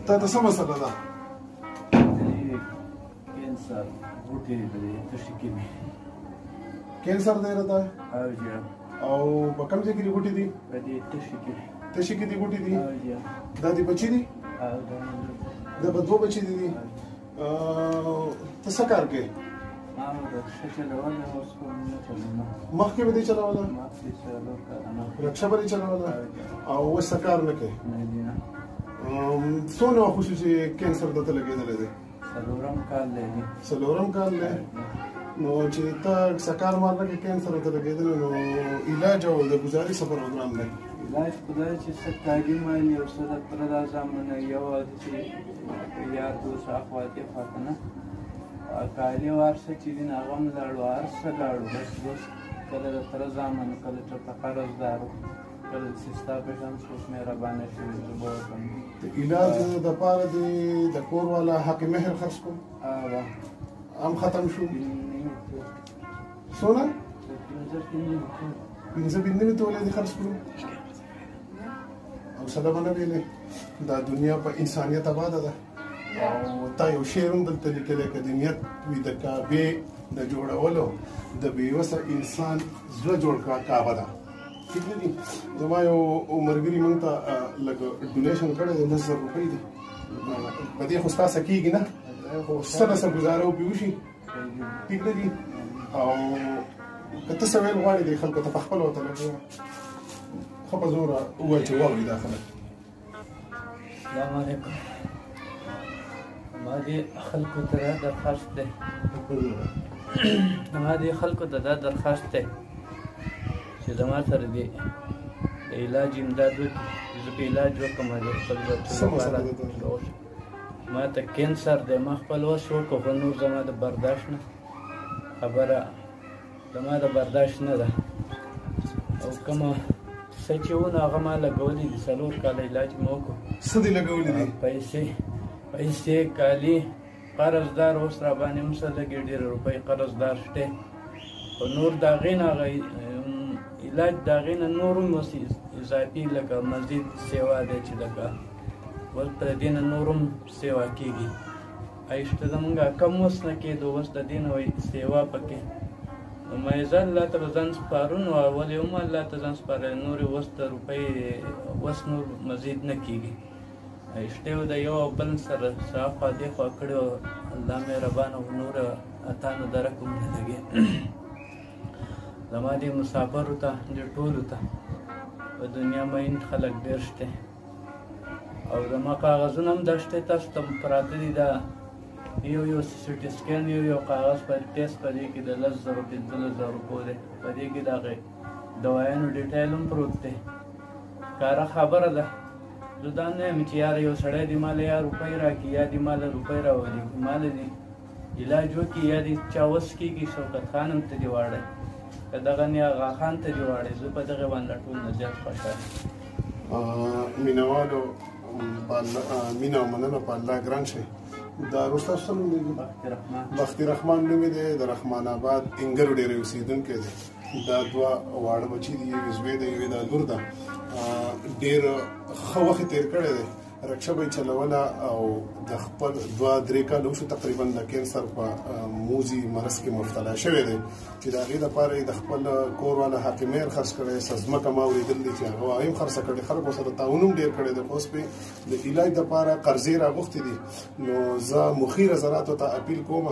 تا ته څه مسله ده؟ کینسر بوټي دی تشي کې کینسر دی راته او جی او په کوم ځای کې دی بوټي دي؟ په دې تشي کې تشي کې دی بوټي دي؟ او جی دا دي بچي دي؟ او دا به دوه بچي دي ته څه کار کوې؟ ما رکشه چلوله اوس کوم نه چلوم مخکې به دې چلوله؟ مخکې چلوله رکشه به دې چلوله او اوس څه کار نه کوې؟ نه دي نه څونه وخت وشو چې کینسر درته لګېدلی دی؟ څلورم کال دی څلورم کال دی نو چې ته سکار مارله کې کینسر ته لګېدلی نو علاج او د ګزاري څه پروګرام دی؟ علاج خدای چې څه تعلیم وایي او څه د تره دا زامنه یو چې یار دوست اخواتې خواته نه کالي وارسه چې دي نه هغه هم لاړو هر څه لاړو بس کله د تره زامن کله چېرته قرضدارو کله چې ستا پېښه هم څوک مهربانه شوي زه به وکړم د علاج دپاره دې د کور والا حق مهر خرڅ کړو هم ختم شو څونه؟ 15 تولې دې خرڅ کړو او سلام نه ویلې دا دنیا په انسانیت آباده ده او تا یو شعر هم دلته لیکلی که د نیت وي د کعبې د جوړولو د بېوسه انسان زړه جوړ کړه کعبه ده ٹھیک نه دي زما یو ملګري موږ ته لږ ډونیشن کړی دی 10,000 روپۍ دي په دې خو ستاسو کېږي نه خو څه نه څه ګزاره وپرې وشي ټیک نه دي او که ته څه ویل غواړې دې خلکو ته په خپله ورته لږ ښه په زوره ووایه چې واوري دا خلک السلام علیکم ما دې خلکو ته دا درخواست دی ما دې خلکو ته دا درخواست دی چې زما سره دې د علاج امداد وکړي زه په علاج وکړم د خپل بچو ما ته کینسر دی ما خپل وس وکړو خو نور زما د برداشت نه خبره زما د برداشت نه ده او کومه څه چې وو نو هغه ما لګولي دي 4 کاله علاج مې وکړو څه دې لګولي دي؟ پیسې کالي قرضدار اوس را باندې هم څه لږې ډېرې روپۍ قرضدار شته خو نور د هغې نه علاج د هغې نه نور هم اوس اضافي لکه مزید سیوا دی چې لکه اوس په دې نه نور هم سیوا کېږي ایشته زمونږ کم اوس نه کېدو اوس د دې نه وایي سیوا پکې نو مې زه الله ته به ځان سپارو نو اول یې هم الله ته ځان سپارلی نورې اوس د روپۍ اوس نور مزید نه کېږي ایشته و د یو او بل سره شاوخوا دېخوا کړي او الله مهربانه و نور اتانو درک هم نه لګي زما دې مسافرو ته دې ټولو ته په دنیا مین خلک ډېر شته او زما کاغذونه هم دا شته تاسو ته پراته دي دا یو سټي سکین یو کاغذ په ټیسټ په دې کې د 10,000 15,000 روپو دی په دې کې د هغې دوایانو ډیټیل هم پروت دی کاره خبره ده زه دا نه یم چې یاره یو سړی دې ماله یا روپۍ راکړي یا دې ماله روپۍ راولي ماله دې علاج وکړي یا دې چا وس کېږي شوکت خان هم ته دې واړی که دغه نه آغا خان ته دې واړی زه په دغې باندې ټول نه زیات خوشحال مینهوالو مینه او مننه په الله ګران شئ دا روستا څه نوم دی؟ بختي رحمان نوم یې دی د رحمان آباد انګرو ډېرې اوسېدونکی دی دا دوه واړه بچي دي یوې زوی دی یوې دا لور ده ډېر ښه وخت یې تېر کړی دی رکشه به یې چلوله او د خپل 2-3 کاله وشو تقریبا د کینسر په موزي مرض کې مبتلا شوی دی چې د هغې دپاره یې د خپل کور والا حاکمیر خرڅ کړی څه ځمکه ما اورېدل دي چې هغه وایم خرڅه کړې خلکو سره تعاون هم ډېر کړی دی خو اوس پې د علاج دپاره قرضې راغوښتې دي نو زه مخي نظراتو ته اپیل کوم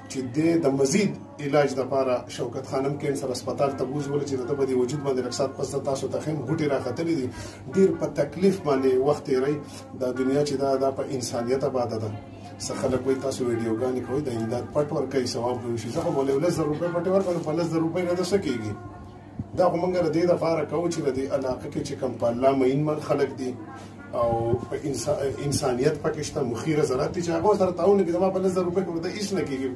چې دې د مزید علاج دپاره شوکت خانم کینسر هسپتال ته بوځولو چې د ده په دې وجود باندې لږ ساعت پس تاسو ته ښیم غوټې راختلي دي ډېر په تکلیف باندې وخت تېروئ دا دنیا چې دا په انسانیت آباده ده څه خلک وایي تاسو ویډیوګانې کوئ د امداد پټ ورکوئ ثواب به وشي زه خو به 10,000 روپۍ پټې ورکړم نو په 10,000 روپۍ نه د څه کېږي دا خو موږ د دې دپاره کوو چې د دې علاقه کې چې کوم په الله مین خلک دي او انسانیت پکې شته مخیره زراعت چې هغه سره تعاون کوي زما په 1000 روپۍ کې ورته هیڅ نه کېږي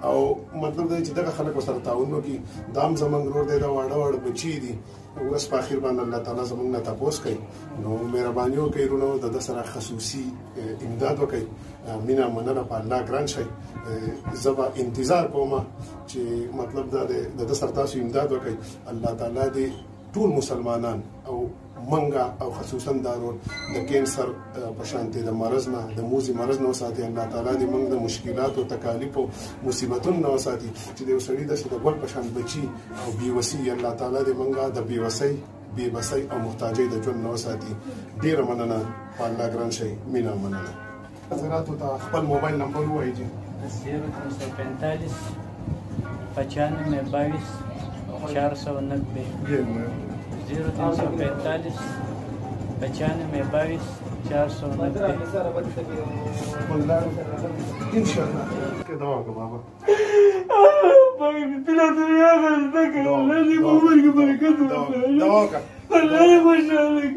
او مطلب دا چې دغه خلک سره تعاون وکړي دام زمونږ ورور دی دا واړه بچي دي اوس په اخر باندې الله تعالی زمونږ نه تاسو کوي نو مهرباني وکړئ ورونو د سره خصوصي امداد وکړئ مینا مننه په الله ګران شي زبا انتظار کوم چې مطلب دا د سره تاسو امداد وکړئ الله تعالی دې ټول مسلمانان او منګه او خصوصا دارو د کینسر په شانتي د مرز نه د موزي مرز نه ساتي الله تعالی دې موږ د مشکلات او تکالیف او مصیبتونو نه ساتي چې د وسړي د ګل په شان بچي او بیوسی الله تعالی دې موږ د بیوسی بېبسۍ او محتاجۍ د ژوند نه ساتي ډیره مننه په الله ګران شي مینا مننه حضرات ته خپل موبایل نمبر وایي 0345 95 490 0345 95 490 انشاءالله que دعا کو بابا بلا دنیا غلطه که اللہ دی عمر کی برکت دعا کا اللہ دی خوشحالی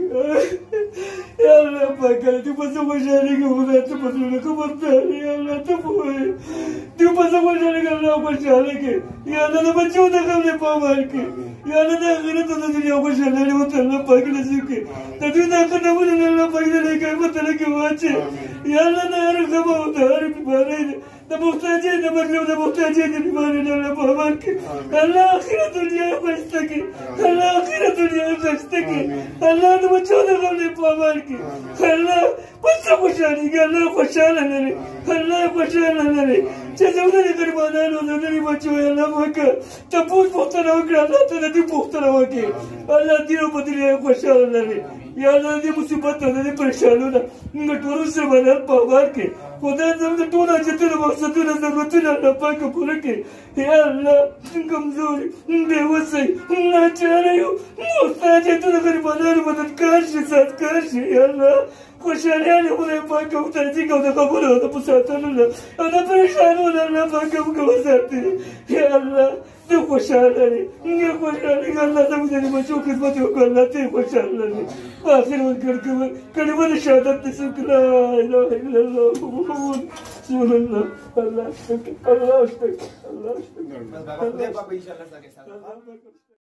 یا اللہ پاکر تو پس خوشحالی که خدا تو پس لکو برتاری یا اللہ تو پوئے تو پس خوشحالی که اللہ خوشحالی که یا اللہ دا بچوں دا قبل پامار که یا اللہ دا آخرت دا دنیا خوشحالی ہوتا اللہ پاک نصیب که دا تو دا قدمون اللہ پاک دا لکر مطلع که واچے یا اللہ دا ہر خبا ہوتا ہر بیماری دا محتاجی دا مطلب دا محتاجی دا بیماری دا اللہ پامار که اللہ آخرت دنیا خوشتا که اللہ آخرت دنیا خوشتا که اللہ دا بچوں دا قبل پامار که اللہ بس خوشحالی که اللہ خوشحالا نرے اللہ خوشحالا نرے چه زودنی قربانان و زودنی بچوں اللہ پاکا تا پوچ پختنا وکر اللہ تا دی پختنا وکر اللہ دیرو بدلی خوشحالا نرے یا اللہ دی مصیبت دی پریشانونا ټولو سره بدل پامار کې خدای زموږ ټول حاجتونه مقصدونه ضرورتونه الله پاکه پوره کړي یا الله کمزوري بېوسی ناچاره یو محتاج یې ته د غریبانو مددګار شي ساتګار شي یا الله خوشحالیان یې خدای پاکه وترجیح او د خبرو او د ساتلو نه او د پریشانو نه الله پاکه موږ وساتي یا الله ته خوشحاله لري موږ خوشحاله که الله زموږ د بچو خدمت وکړو الله ته یې خوشحاله لري په آخر کلمه د شهادت نصیب کړه لا اله الا الله محمد رسول الله الله اشتك الله اشتك الله اشتك